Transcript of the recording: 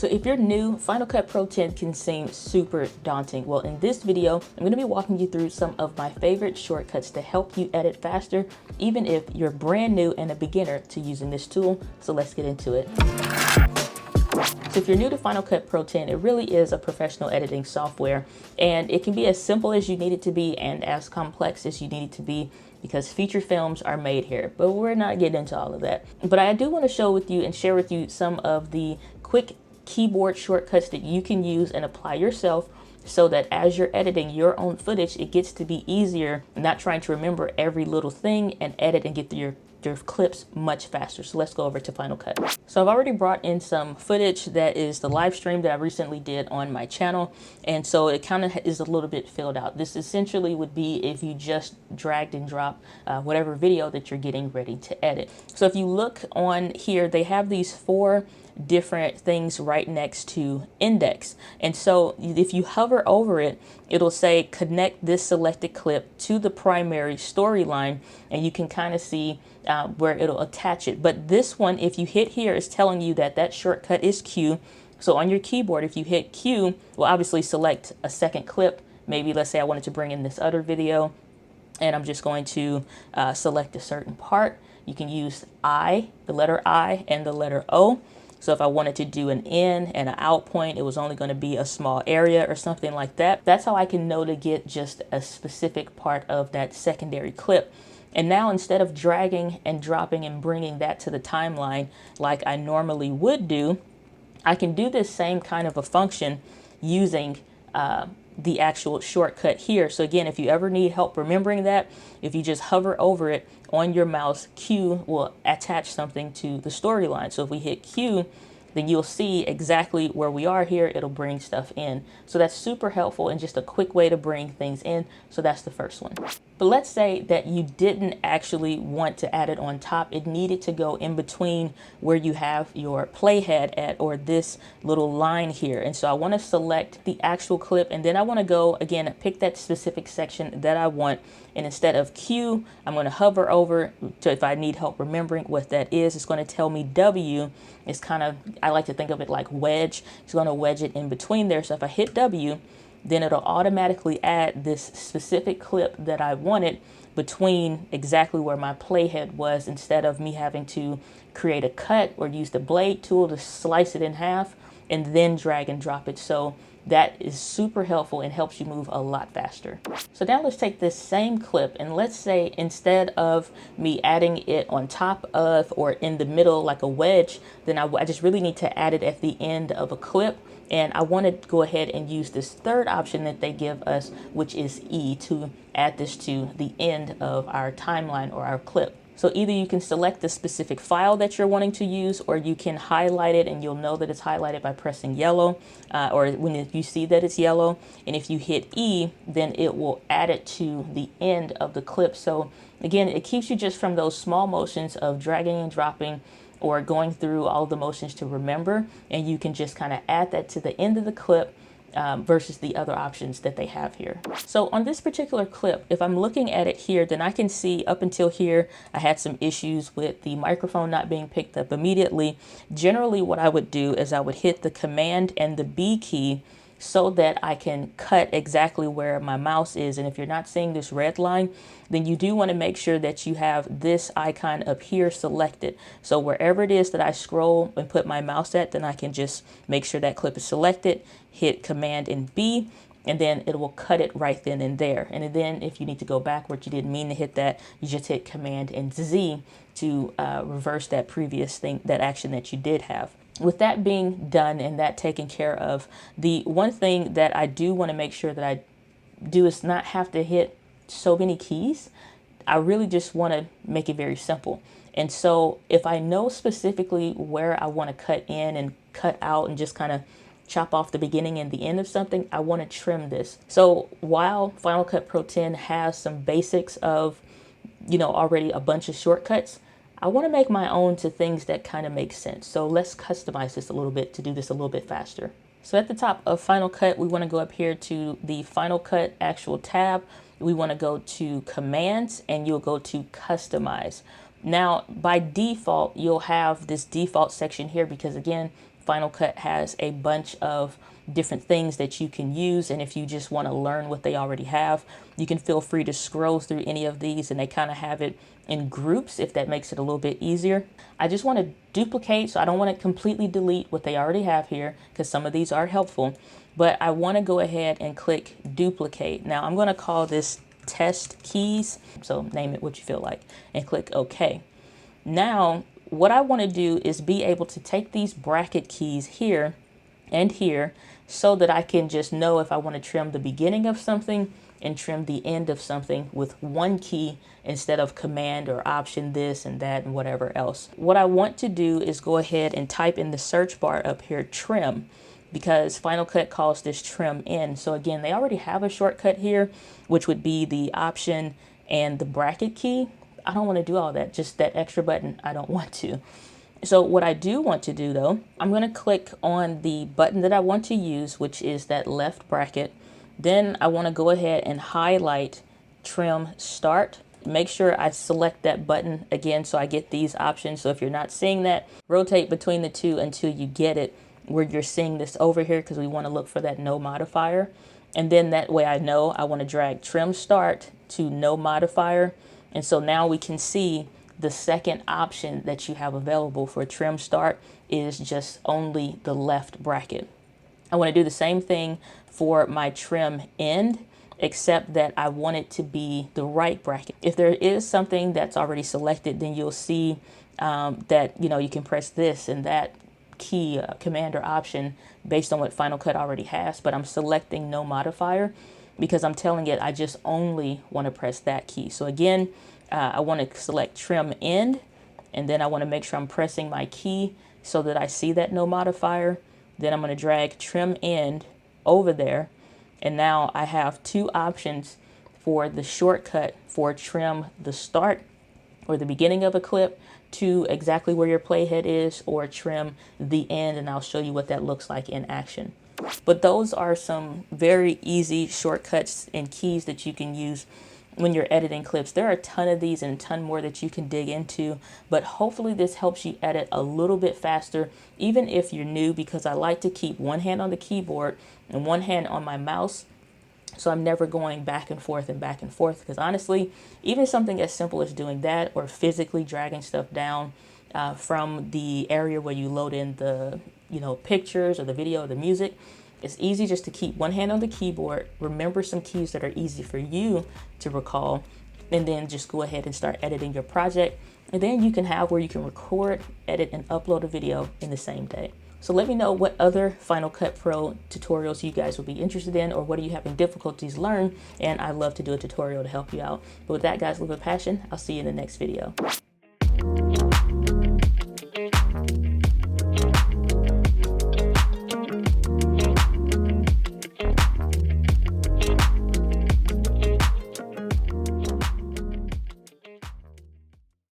So if you're new, Final Cut Pro 10 can seem super daunting. Well, in this video, I'm going to be walking you through some of my favorite shortcuts to help you edit faster, even if you're brand new and a beginner to using this tool. So let's get into it. So if you're new to Final Cut Pro 10, it really is a professional editing software, and it can be as simple as you need it to be and as complex as you need it to be, because feature films are made here, but we're not getting into all of that. But I do want to show with you and share with you some of the quick keyboard shortcuts that you can use and apply yourself, so that as you're editing your own footage, it gets to be easier, not trying to remember every little thing, and edit and get through your clips much faster. So let's go over to Final Cut. So I've already brought in some footage that is the live stream that I recently did on my channel, and so it kind of is a little bit filled out. This essentially would be if you just dragged and dropped whatever video that you're getting ready to edit. So if you look on here, they have these 4 different things right next to index, and so if you hover over it, it'll say connect this selected clip to the primary storyline, and you can kind of see where it'll attach it. But this one, if you hit here, is telling you that that shortcut is Q. So on your keyboard, if you hit Q, well, obviously select a second clip. Maybe let's say I wanted to bring in this other video, and I'm just going to select a certain part. You can use I, the letter I, and the letter O. So if I wanted to do an in and an out point, it was only going to be a small area or something like that. That's how I can know to get just a specific part of that secondary clip. And now, instead of dragging and dropping and bringing that to the timeline like I normally would do, I can do this same kind of a function using the actual shortcut here. So again, if you ever need help remembering that, if you just hover over it on your mouse, Q will attach something to the storyline. So if we hit Q, then you'll see exactly where we are here. It'll bring stuff in. So that's super helpful and just a quick way to bring things in. So that's the first one. But let's say that you didn't actually want to add it on top. It needed to go in between where you have your playhead at, or this little line here. And so I want to select the actual clip, and then I want to go again, pick that specific section that I want. And instead of Q, I'm going to hover over to, if I need help remembering what that is, it's going to tell me W. It's kind of, I like to think of it like wedge. It's going to wedge it in between there. So if I hit W, then it'll automatically add this specific clip that I wanted between exactly where my playhead was, instead of me having to create a cut or use the blade tool to slice it in half and then drag and drop it. So that is super helpful and helps you move a lot faster. So now let's take this same clip, and let's say instead of me adding it on top of or in the middle like a wedge, then I just really need to add it at the end of a clip. And I want to go ahead and use this third option that they give us, which is E, to add this to the end of our timeline or our clip. So either you can select the specific file that you're wanting to use, or you can highlight it, and you'll know that it's highlighted by pressing yellow, or when you see that it's yellow. And if you hit E, then it will add it to the end of the clip. So again, it keeps you just from those small motions of dragging and dropping or going through all the motions to remember, and you can just kind of add that to the end of the clip versus the other options that they have here. So on this particular clip, if I'm looking at it here, then I can see up until here, I had some issues with the microphone not being picked up immediately. Generally, what I would do is I would hit the Command and the B key so that I can cut exactly where my mouse is. And if you're not seeing this red line, then you do want to make sure that you have this icon up here selected. So wherever it is that I scroll and put my mouse at, then I can just make sure that clip is selected, hit Command and B, and then it will cut it right then and there. And then if you need to go backwards, you didn't mean to hit that, you just hit Command and Z to reverse that previous thing, that action that you did have. With that being done and that taken care of, the one thing that I do want to make sure that I do is not have to hit so many keys. I really just want to make it very simple. And so if I know specifically where I want to cut in and cut out and just kind of chop off the beginning and the end of something, I want to trim this. So while Final Cut Pro 10 has some basics of, already a bunch of shortcuts, I want to make my own to things that kind of make sense. So let's customize this a little bit to do this a little bit faster. So at the top of Final Cut, we want to go up here to the Final Cut actual tab. We want to go to Commands, and you'll go to Customize. Now, by default, you'll have this default section here because, again, Final Cut has a bunch of different things that you can use, and if you just want to learn what they already have, you can feel free to scroll through any of these, and they kind of have it in groups if that makes it a little bit easier. I just want to duplicate, so I don't want to completely delete what they already have here because some of these are helpful, but I want to go ahead and click duplicate. Now I'm going to call this test keys, so name it what you feel like, and click OK. Now what I want to do is be able to take these bracket keys here and here so that I can just know if I want to trim the beginning of something and trim the end of something with one key instead of command or option this and that and whatever else. What I want to do is go ahead and type in the search bar up here trim, because Final Cut calls this trim in. So again, they already have a shortcut here, which would be the option and the bracket key. I don't want to do all that, just that extra button, I don't want to. So what I do want to do though, I'm going to click on the button that I want to use, which is that left bracket. Then I want to go ahead and highlight trim start. Make sure I select that button again so I get these options. So if you're not seeing that, rotate between the two until you get it where you're seeing this over here, because we want to look for that no modifier. And then that way I know I want to drag trim start to no modifier. And so now we can see the second option that you have available for trim start is just only the left bracket. I want to do the same thing for my trim end, except that I want it to be the right bracket. If there is something that's already selected, then you'll see that, you know, you can press this and that key, command or option based on what Final Cut already has, but I'm selecting no modifier because I'm telling it I just only want to press that key. So again, I want to select trim end, and then I want to make sure I'm pressing my key so that I see that no modifier. Then I'm going to drag trim end over there, and now I have two options for the shortcut for trim the start or the beginning of a clip to exactly where your playhead is, or trim the end, and I'll show you what that looks like in action. But those are some very easy shortcuts and keys that you can use when you're editing clips. There are a ton of these and a ton more that you can dig into, but hopefully this helps you edit a little bit faster, even if you're new, because I like to keep one hand on the keyboard and one hand on my mouse, so I'm never going back and forth, because honestly, even something as simple as doing that or physically dragging stuff down from the area where you load in the pictures or the video or the music, it's easy just to keep one hand on the keyboard, remember some keys that are easy for you to recall, and then just go ahead and start editing your project. And then you can have where you can record, edit, and upload a video in the same day. So let me know what other Final Cut Pro tutorials you guys would be interested in, or what are you having difficulties learn, and I'd love to do a tutorial to help you out. But with that, guys, live with passion. I'll see you in the next video.